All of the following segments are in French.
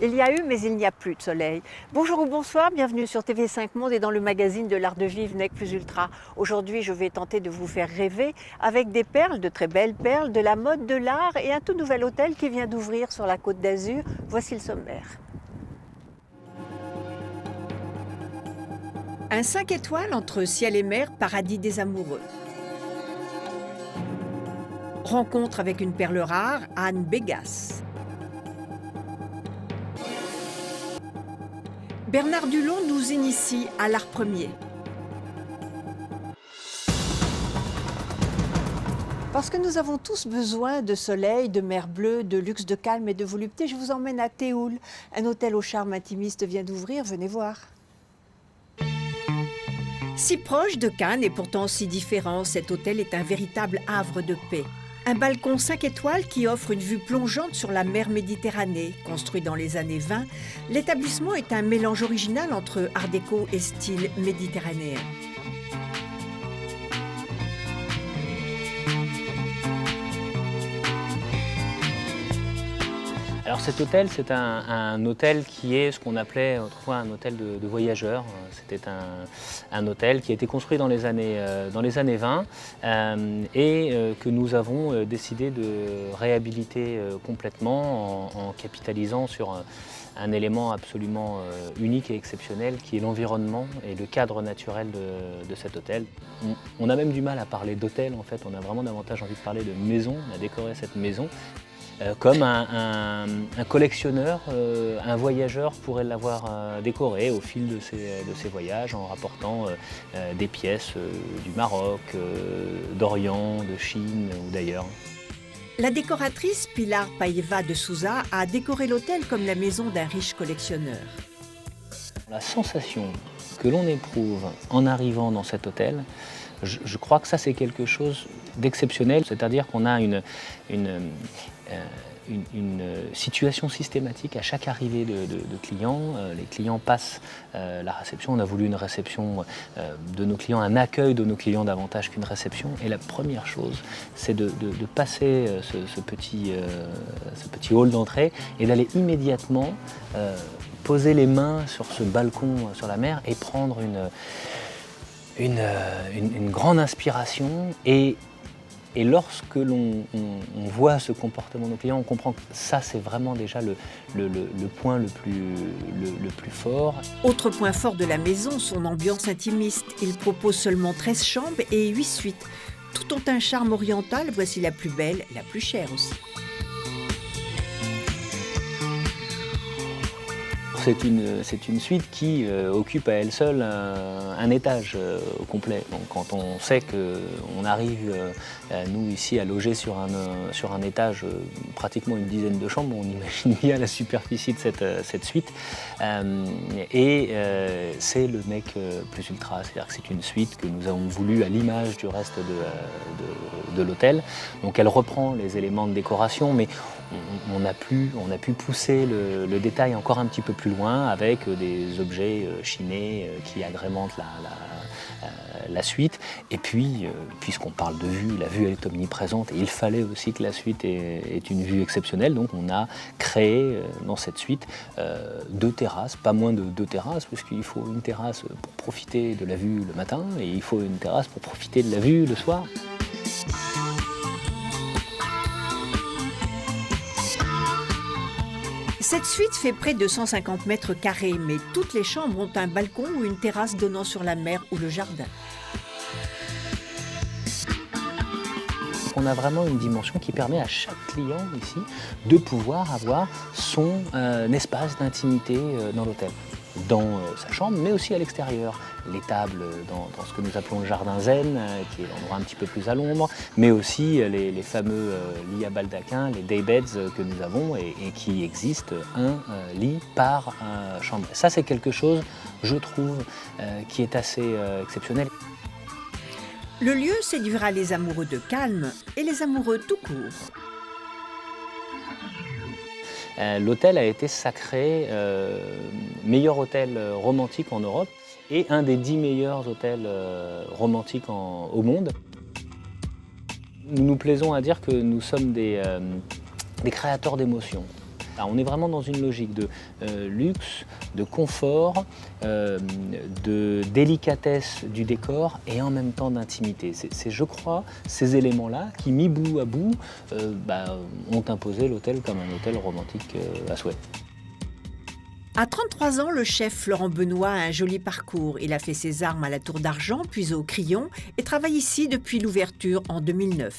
Il y a eu, mais il n'y a plus de soleil. Bonjour ou bonsoir, bienvenue sur TV5 Monde et dans le magazine de l'art de vivre Nec Plus Ultra. Aujourd'hui, je vais tenter de vous faire rêver avec des perles, de très belles perles, de la mode, de l'art et un tout nouvel hôtel qui vient d'ouvrir sur la Côte d'Azur. Voici le sommaire. Un 5 étoiles entre ciel et mer, paradis des amoureux. Rencontre avec une perle rare, Anne Begas. Bernard Dulon nous initie à l'art premier. Parce que nous avons tous besoin de soleil, de mer bleue, de luxe, de calme et de volupté, je vous emmène à Théoul. Un hôtel au charme intimiste vient d'ouvrir, venez voir. Si proche de Cannes et pourtant si différent, cet hôtel est un véritable havre de paix. Un balcon 5 étoiles qui offre une vue plongeante sur la mer Méditerranée. Construit dans les années 20, l'établissement est un mélange original entre art déco et style méditerranéen. Alors cet hôtel, c'est un hôtel qui est ce qu'on appelait autrefois un hôtel de voyageurs. C'était un hôtel qui a été construit dans les années 20 et que nous avons décidé de réhabiliter complètement en capitalisant sur un élément absolument unique et exceptionnel qui est l'environnement et le cadre naturel de cet hôtel. On a même du mal à parler d'hôtel en fait, on a vraiment davantage envie de parler de maison, on a décoré cette maison. Comme un collectionneur, un voyageur pourrait l'avoir décoré au fil de ses voyages en rapportant des pièces du Maroc, d'Orient, de Chine ou d'ailleurs. La décoratrice Pilar Paiva de Souza a décoré l'hôtel comme la maison d'un riche collectionneur. La sensation que l'on éprouve en arrivant dans cet hôtel, je crois que ça c'est quelque chose d'exceptionnel, c'est-à-dire qu'on a une situation systématique à chaque arrivée de clients. Les clients passent la réception. On a voulu une réception de nos clients, un accueil de nos clients davantage qu'une réception. Et la première chose, c'est de passer ce petit hall d'entrée et d'aller immédiatement poser les mains sur ce balcon sur la mer et prendre une grande inspiration. Et lorsque l'on voit ce comportement de nos clients, on comprend que ça, c'est vraiment déjà le point le plus fort. Autre point fort de la maison, son ambiance intimiste. Il propose seulement 13 chambres et 8 suites. Tout ont un charme oriental, voici la plus belle, la plus chère aussi. C'est une suite qui occupe à elle seule un étage au complet. Donc, quand on sait qu'on arrive, nous ici, à loger sur un étage pratiquement une dizaine de chambres, on imagine bien la superficie de cette suite. C'est le Nec Plus Ultra, c'est-à-dire que c'est une suite que nous avons voulu à l'image du reste de l'hôtel. Donc elle reprend les éléments de décoration, mais on a pu pousser le détail encore un petit peu plus loin avec des objets chinés qui agrémentent la suite. Et puis, puisqu'on parle de vue, la vue est omniprésente et il fallait aussi que la suite ait une vue exceptionnelle. Donc on a créé dans cette suite 2 terrasses, pas moins de 2 terrasses, puisqu'il faut une terrasse pour profiter de la vue le matin et il faut une terrasse pour profiter de la vue le soir. Cette suite fait près de 150 mètres carrés, mais toutes les chambres ont un balcon ou une terrasse donnant sur la mer ou le jardin. On a vraiment une dimension qui permet à chaque client ici de pouvoir avoir son espace d'intimité dans l'hôtel, dans sa chambre, mais aussi à l'extérieur. Les tables dans ce que nous appelons le jardin zen, qui est l'endroit un petit peu plus à l'ombre, mais aussi les fameux lits à baldaquin, les daybeds que nous avons et qui existent un lit par chambre. Ça, c'est quelque chose, je trouve, qui est assez exceptionnel. Le lieu séduira les amoureux de calme et les amoureux tout court. L'hôtel a été sacré meilleur hôtel romantique en Europe et un des 10 meilleurs hôtels romantiques au monde. Nous nous plaisons à dire que nous sommes des créateurs d'émotions. Alors, on est vraiment dans une logique de luxe, de confort, de délicatesse du décor et en même temps d'intimité. C'est, je crois, ces éléments-là qui, mis bout à bout, ont imposé l'hôtel comme un hôtel romantique à souhait. À 33 ans, le chef Florent Benoît a un joli parcours. Il a fait ses armes à la Tour d'Argent, puis au Crillon, et travaille ici depuis l'ouverture en 2009.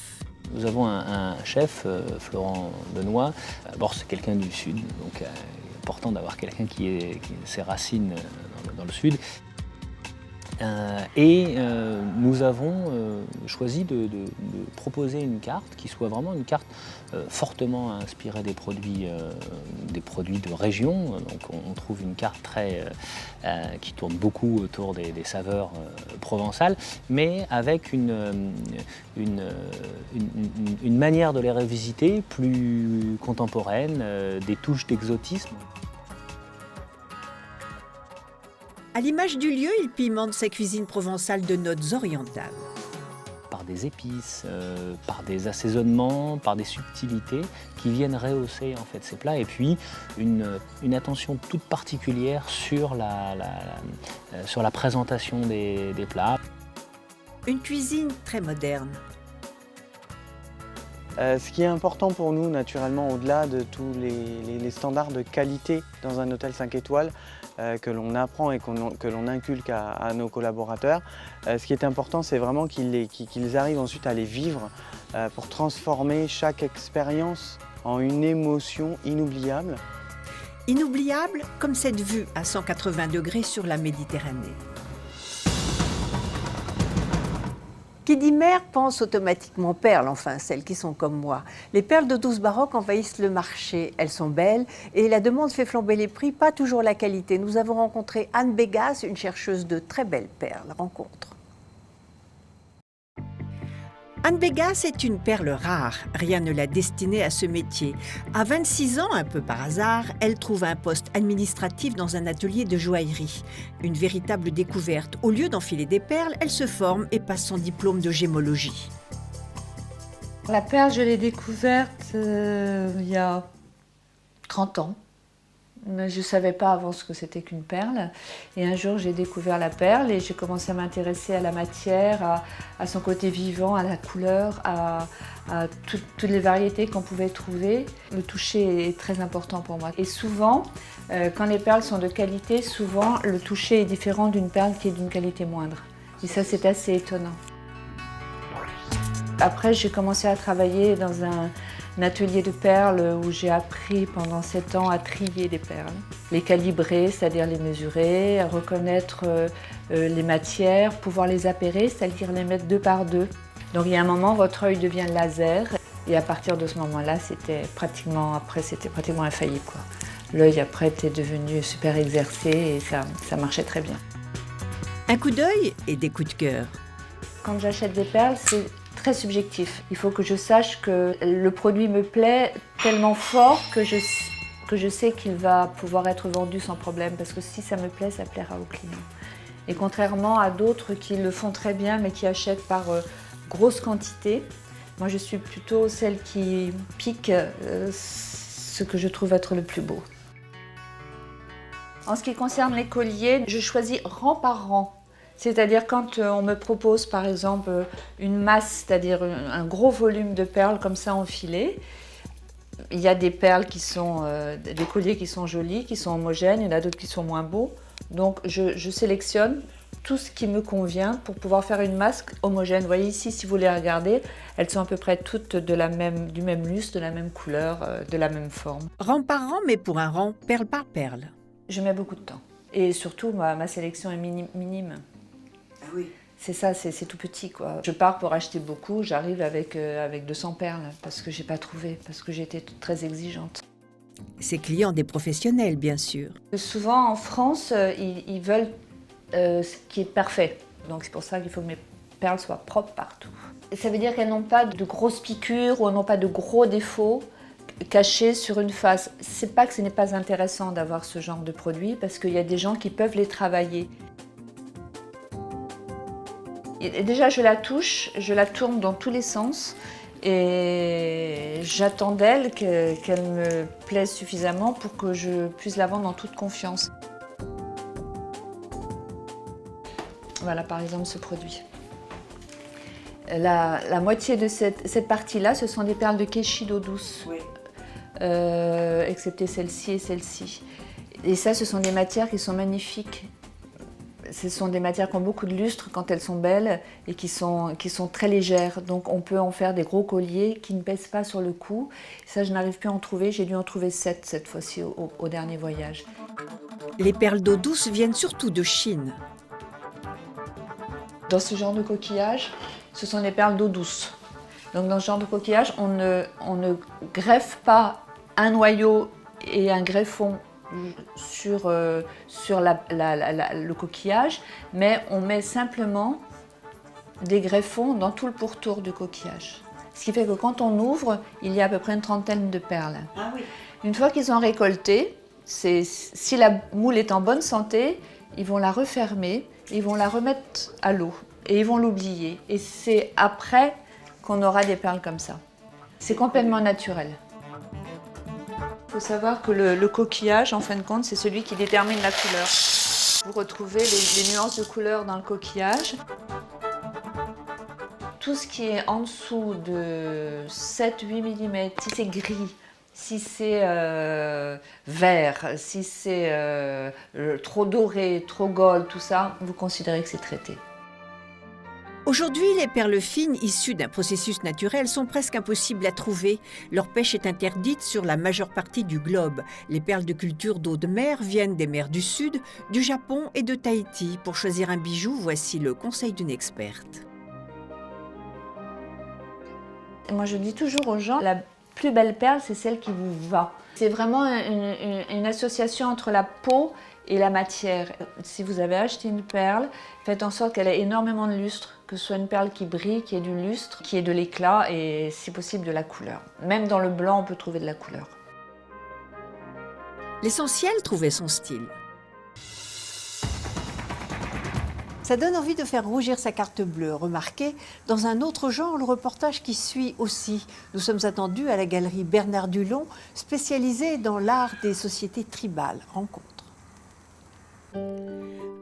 Nous avons un chef, Florent Benoît. D'abord, c'est quelqu'un du Sud, donc il est important d'avoir quelqu'un qui a ses racines dans le Sud. Nous avons choisi de proposer une carte qui soit vraiment une carte fortement inspirée des produits de région. Donc on trouve une carte qui tourne beaucoup autour des saveurs provençales, mais avec une manière de les revisiter plus contemporaine, des touches d'exotisme. À l'image du lieu, il pimente sa cuisine provençale de notes orientales. Par des épices, par des assaisonnements, par des subtilités qui viennent rehausser en fait ces plats. Et puis une attention toute particulière sur la présentation des plats. Une cuisine très moderne. Ce qui est important pour nous, naturellement, au-delà de tous les standards de qualité dans un hôtel 5 étoiles, que l'on apprend et que l'on inculque à nos collaborateurs, ce qui est important, c'est vraiment qu'ils arrivent ensuite à les vivre pour transformer chaque expérience en une émotion inoubliable. Inoubliable comme cette vue à 180 degrés sur la Méditerranée. Qui dit mer pense automatiquement perles, enfin celles qui sont comme moi. Les perles de 12 baroque envahissent le marché. Elles sont belles et la demande fait flamber les prix, pas toujours la qualité. Nous avons rencontré Anne Bégas, une chercheuse de très belles perles. Rencontre. Anne Bégas est une perle rare. Rien ne l'a destinée à ce métier. À 26 ans, un peu par hasard, elle trouve un poste administratif dans un atelier de joaillerie. Une véritable découverte. Au lieu d'enfiler des perles, elle se forme et passe son diplôme de gémologie. La perle, je l'ai découverte il y a 30 ans. Mais je ne savais pas avant ce que c'était qu'une perle. Et un jour, j'ai découvert la perle et j'ai commencé à m'intéresser à la matière, à son côté vivant, à la couleur, à toutes les variétés qu'on pouvait trouver. Le toucher est très important pour moi. Et souvent, quand les perles sont de qualité, souvent le toucher est différent d'une perle qui est d'une qualité moindre. Et ça, c'est assez étonnant. Après, j'ai commencé à travailler dans un atelier de perles où j'ai appris pendant 7 ans à trier les perles, les calibrer, c'est-à-dire les mesurer, à reconnaître les matières, pouvoir les appairer, c'est-à-dire les mettre 2 par 2. Donc il y a un moment, votre œil devient laser et à partir de ce moment-là, c'était pratiquement infaillible, quoi. L'œil après était devenu super exercé et ça marchait très bien. Un coup d'œil et des coups de cœur. Quand j'achète des perles, c'est très subjectif. Il faut que je sache que le produit me plaît tellement fort que je sais qu'il va pouvoir être vendu sans problème, parce que si ça me plaît, ça plaira au client. Et contrairement à d'autres qui le font très bien mais qui achètent par grosse quantité, moi je suis plutôt celle qui pique ce que je trouve être le plus beau. En ce qui concerne les colliers, je choisis rang par rang. C'est-à-dire quand on me propose par exemple une masse, c'est-à-dire un gros volume de perles comme ça enfilées, il y a des perles qui sont, des colliers qui sont jolis, qui sont homogènes, il y en a d'autres qui sont moins beaux. Donc je sélectionne tout ce qui me convient pour pouvoir faire une masse homogène. Vous voyez ici, si vous les regardez, elles sont à peu près toutes du même lustre, de la même couleur, de la même forme. Rang par rang, mais pour un rang, perle par perle. Je mets beaucoup de temps. Et surtout, ma sélection est minime. Ah oui. C'est ça, c'est tout petit, quoi. Je pars pour acheter beaucoup, j'arrive avec 200 perles parce que j'ai pas trouvé, parce que j'ai été très exigeante. Ses clients des professionnels, bien sûr. Souvent, en France, ils veulent ce qui est parfait. Donc c'est pour ça qu'il faut que mes perles soient propres partout. Ça veut dire qu'elles n'ont pas de grosses piqûres ou elles n'ont pas de gros défauts cachés sur une face. C'est pas que ce n'est pas intéressant d'avoir ce genre de produit parce qu'il y a des gens qui peuvent les travailler. Et déjà, je la touche, je la tourne dans tous les sens Et j'attends d'elle qu'elle me plaise suffisamment pour que je puisse la vendre en toute confiance. Voilà par exemple ce produit. La moitié de cette partie-là, ce sont des perles de Keshi d'eau douce, oui. Excepté celle-ci et celle-ci. Et ça, ce sont des matières qui sont magnifiques. Ce sont des matières qui ont beaucoup de lustre quand elles sont belles et qui sont très légères. Donc on peut en faire des gros colliers qui ne pèsent pas sur le cou. Ça, je n'arrive plus à en trouver. J'ai dû en trouver 7 cette fois-ci au dernier voyage. Les perles d'eau douce viennent surtout de Chine. Dans ce genre de coquillage, ce sont des perles d'eau douce. Donc dans ce genre de coquillage, on ne greffe pas un noyau et un greffon sur le coquillage, mais on met simplement des greffons dans tout le pourtour du coquillage. Ce qui fait que quand on ouvre, il y a à peu près une trentaine de perles. Ah oui. Une fois qu'ils ont récolté, si la moule est en bonne santé, ils vont la refermer, ils vont la remettre à l'eau et ils vont l'oublier. Et c'est après qu'on aura des perles comme ça. C'est complètement naturel. Il faut savoir que le coquillage, en fin de compte, c'est celui qui détermine la couleur. Vous retrouvez les nuances de couleur dans le coquillage. Tout ce qui est en dessous de 7-8 mm, si c'est gris, si c'est vert, si c'est trop doré, trop gold, tout ça, vous considérez que c'est traité. Aujourd'hui, les perles fines issues d'un processus naturel sont presque impossibles à trouver. Leur pêche est interdite sur la majeure partie du globe. Les perles de culture d'eau de mer viennent des mers du Sud, du Japon et de Tahiti. Pour choisir un bijou, voici le conseil d'une experte. Moi, je dis toujours aux gens, la plus belle perle, c'est celle qui vous va. C'est vraiment une association entre la peau et la matière. Si vous avez acheté une perle, faites en sorte qu'elle ait énormément de lustre, que ce soit une perle qui brille, qui ait du lustre, qui ait de l'éclat et si possible de la couleur. Même dans le blanc, on peut trouver de la couleur. L'essentiel, trouver son style. Ça donne envie de faire rougir sa carte bleue. Remarquez, dans un autre genre, le reportage qui suit aussi. Nous sommes attendus à la galerie Bernard Dulon, spécialisée dans l'art des sociétés tribales. Rencontre.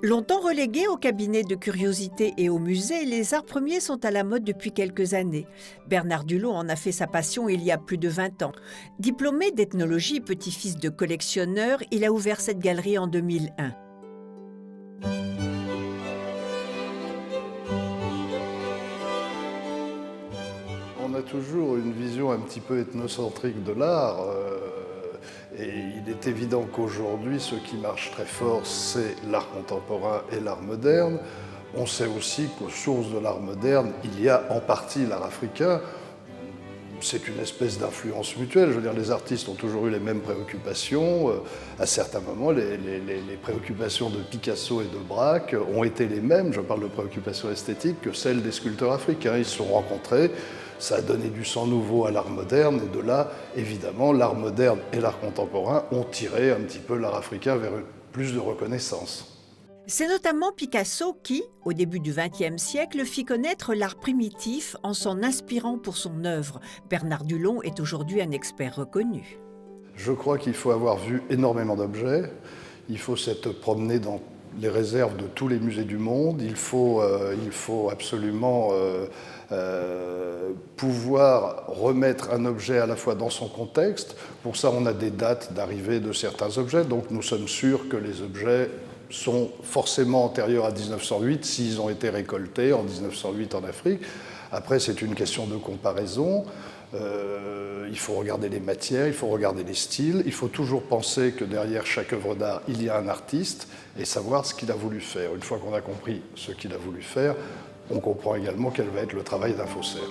Longtemps relégués au cabinet de curiosités et au musée, les arts premiers sont à la mode depuis quelques années. Bernard Dulon en a fait sa passion il y a plus de 20 ans. Diplômé d'ethnologie, petit-fils de collectionneur, il a ouvert cette galerie en 2001. On a toujours une vision un petit peu ethnocentrique de l'art. Et il est évident qu'aujourd'hui, ce qui marche très fort, c'est l'art contemporain et l'art moderne. On sait aussi qu'aux sources de l'art moderne, il y a en partie l'art africain. C'est une espèce d'influence mutuelle. Je veux dire, les artistes ont toujours eu les mêmes préoccupations. À certains moments, les préoccupations de Picasso et de Braque ont été les mêmes, je parle de préoccupations esthétiques, que celles des sculpteurs africains. Ils se sont rencontrés. Ça a donné du sang nouveau à l'art moderne, et de là, évidemment, l'art moderne et l'art contemporain ont tiré un petit peu l'art africain vers plus de reconnaissance. C'est notamment Picasso qui, au début du XXe siècle, fit connaître l'art primitif en s'en inspirant pour son œuvre. Bernard Dulon est aujourd'hui un expert reconnu. Je crois qu'il faut avoir vu énormément d'objets, il faut s'être promené dans les réserves de tous les musées du monde, il faut absolument pouvoir remettre un objet à la fois dans son contexte. Pour ça, on a des dates d'arrivée de certains objets, donc nous sommes sûrs que les objets sont forcément antérieurs à 1908 s'ils ont été récoltés en 1908 en Afrique. Après, c'est une question de comparaison. Il faut regarder les matières, il faut regarder les styles. Il faut toujours penser que derrière chaque œuvre d'art, il y a un artiste et savoir ce qu'il a voulu faire. Une fois qu'on a compris ce qu'il a voulu faire, on comprend également quel va être le travail d'un faussaire.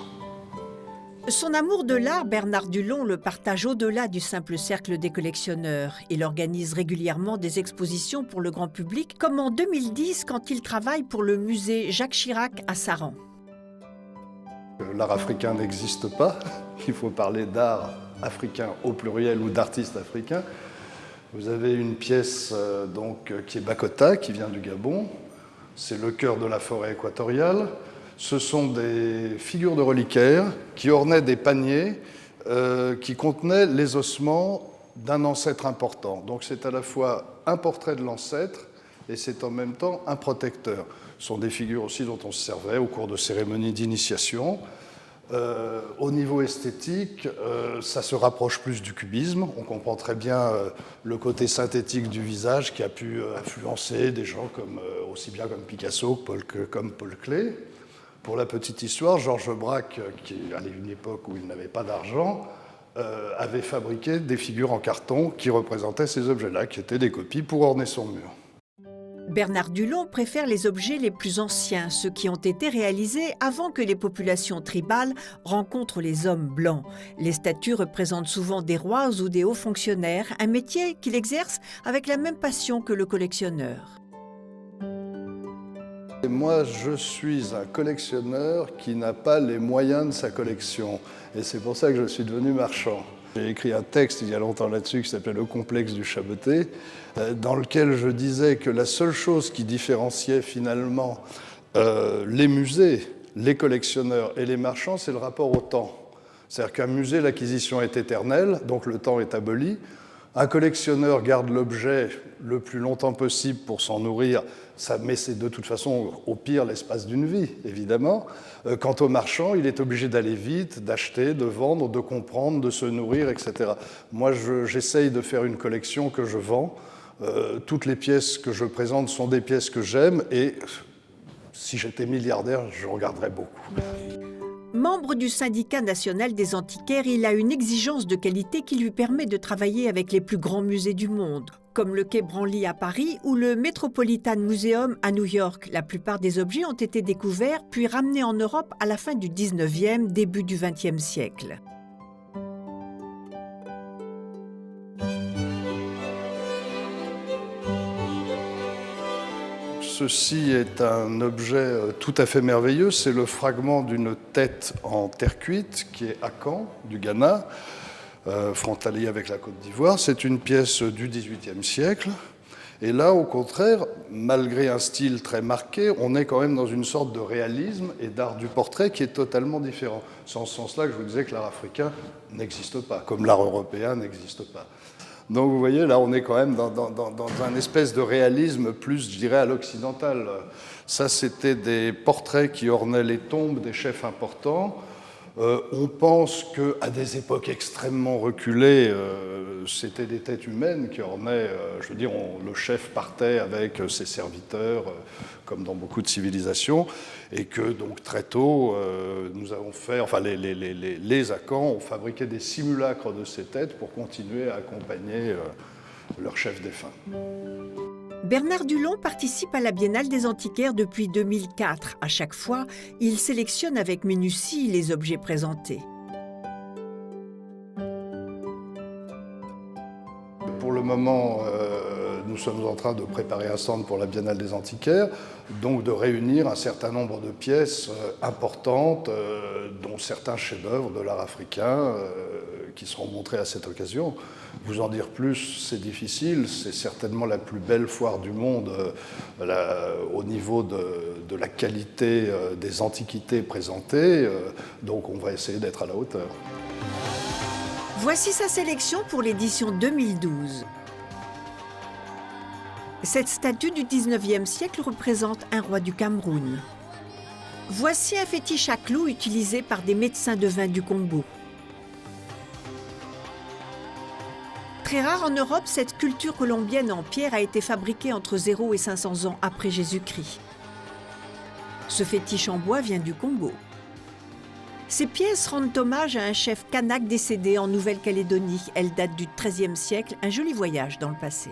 Son amour de l'art, Bernard Dulon le partage au-delà du simple cercle des collectionneurs. Il organise régulièrement des expositions pour le grand public, comme en 2010 quand il travaille pour le musée Jacques Chirac à Saran. L'art africain n'existe pas, il faut parler d'art africain au pluriel ou d'artistes africains. Vous avez une pièce qui est Bakota, qui vient du Gabon. C'est le cœur de la forêt équatoriale. Ce sont des figures de reliquaires qui ornaient des paniers qui contenaient les ossements d'un ancêtre important. Donc c'est à la fois un portrait de l'ancêtre et c'est en même temps un protecteur. Ce sont des figures aussi dont on se servait au cours de cérémonies d'initiation. Au niveau esthétique, ça se rapproche plus du cubisme. On comprend très bien le côté synthétique du visage qui a pu influencer des gens aussi bien comme Picasso comme Paul Klee. Pour la petite histoire, Georges Braque, qui à une époque où il n'avait pas d'argent, avait fabriqué des figures en carton qui représentaient ces objets-là, qui étaient des copies pour orner son mur. Bernard Dulon préfère les objets les plus anciens, ceux qui ont été réalisés avant que les populations tribales rencontrent les hommes blancs. Les statues représentent souvent des rois ou des hauts fonctionnaires, un métier qu'il exerce avec la même passion que le collectionneur. Et moi, je suis un collectionneur qui n'a pas les moyens de sa collection. Et c'est pour ça que je suis devenu marchand. J'ai écrit un texte il y a longtemps là-dessus qui s'appelait « Le complexe du chaboté », dans lequel je disais que la seule chose qui différenciait finalement les musées, les collectionneurs et les marchands, c'est le rapport au temps. C'est-à-dire qu'un musée, l'acquisition est éternelle, donc le temps est aboli. Un collectionneur garde l'objet le plus longtemps possible pour s'en nourrir, mais c'est de toute façon au pire l'espace d'une vie, évidemment. Quant au marchand, il est obligé d'aller vite, d'acheter, de vendre, de comprendre, de se nourrir, etc. Moi, j'essaye de faire une collection que je vends. Toutes les pièces que je présente sont des pièces que j'aime et si j'étais milliardaire, je regarderais beaucoup. Membre du syndicat national des antiquaires, il a une exigence de qualité qui lui permet de travailler avec les plus grands musées du monde, comme le Quai Branly à Paris ou le Metropolitan Museum à New York. La plupart des objets ont été découverts puis ramenés en Europe à la fin du 19e, début du 20e siècle. Ceci est un objet tout à fait merveilleux. C'est le fragment d'une tête en terre cuite qui est à Caen, du Ghana, frontalier avec la Côte d'Ivoire. C'est une pièce du XVIIIe siècle. Et là, au contraire, malgré un style très marqué, on est quand même dans une sorte de réalisme et d'art du portrait qui est totalement différent. C'est en ce sens-là que je vous disais que l'art africain n'existe pas, comme l'art européen n'existe pas. Donc vous voyez, là, on est quand même dans un espèce de réalisme plus, je dirais, à l'occidental. Ça, c'était des portraits qui ornaient les tombes des chefs importants. On pense qu'à des époques extrêmement reculées, c'était des têtes humaines qui ornaient, je veux dire, le chef partait avec ses serviteurs, comme dans beaucoup de civilisations, et que donc très tôt, nous avons fait, enfin les Akans ont fabriqué des simulacres de ces têtes pour continuer à accompagner leur chef défunt. Bernard Dulon participe à la Biennale des antiquaires depuis 2004. À chaque fois, il sélectionne avec minutie les objets présentés. Pour le moment, nous sommes en train de préparer un stand pour la Biennale des antiquaires, donc de réunir un certain nombre de pièces importantes, dont certains chefs-d'œuvre de l'art africain qui seront montrés à cette occasion. Vous en dire plus, c'est difficile. C'est certainement la plus belle foire du monde au niveau de la qualité des antiquités présentées. Donc on va essayer d'être à la hauteur. Voici sa sélection pour l'édition 2012. Cette statue du 19e siècle représente un roi du Cameroun. Voici un fétiche à clous utilisé par des médecins de vin du Congo. Très rare en Europe, cette sculpture colombienne en pierre a été fabriquée entre 0 et 500 ans après Jésus-Christ. Ce fétiche en bois vient du Congo. Ces pièces rendent hommage à un chef kanak décédé en Nouvelle-Calédonie. Elles datent du XIIIe siècle, un joli voyage dans le passé.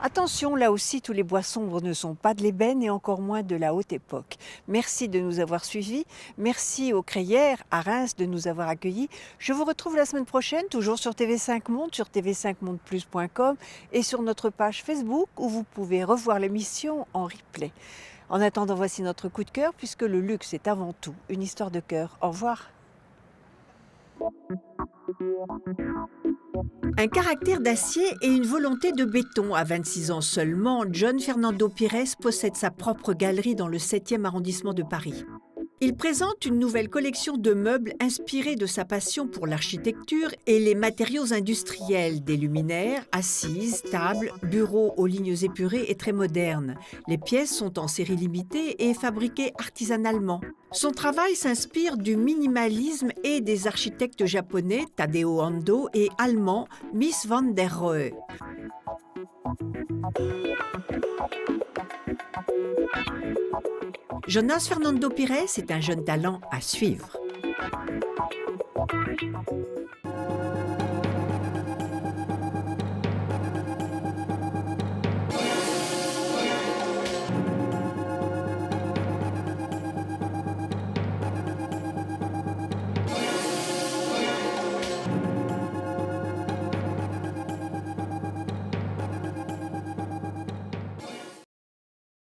Attention, là aussi, tous les bois sombres ne sont pas de l'ébène et encore moins de la haute époque. Merci de nous avoir suivis. Merci aux Crayères, à Reims, de nous avoir accueillis. Je vous retrouve la semaine prochaine, toujours sur TV5 Monde, sur tv5mondeplus.com et sur notre page Facebook où vous pouvez revoir l'émission en replay. En attendant, voici notre coup de cœur puisque le luxe est avant tout une histoire de cœur. Au revoir. Un caractère d'acier et une volonté de béton. À 26 ans seulement, John Fernando Pires possède sa propre galerie dans le 7e arrondissement de Paris. Il présente une nouvelle collection de meubles inspirés de sa passion pour l'architecture et les matériaux industriels, des luminaires, assises, tables, bureaux aux lignes épurées et très modernes. Les pièces sont en série limitée et fabriquées artisanalement. Son travail s'inspire du minimalisme et des architectes japonais Tadao Ando et allemands Mies van der Rohe. Jonas Fernando Pires est un jeune talent à suivre.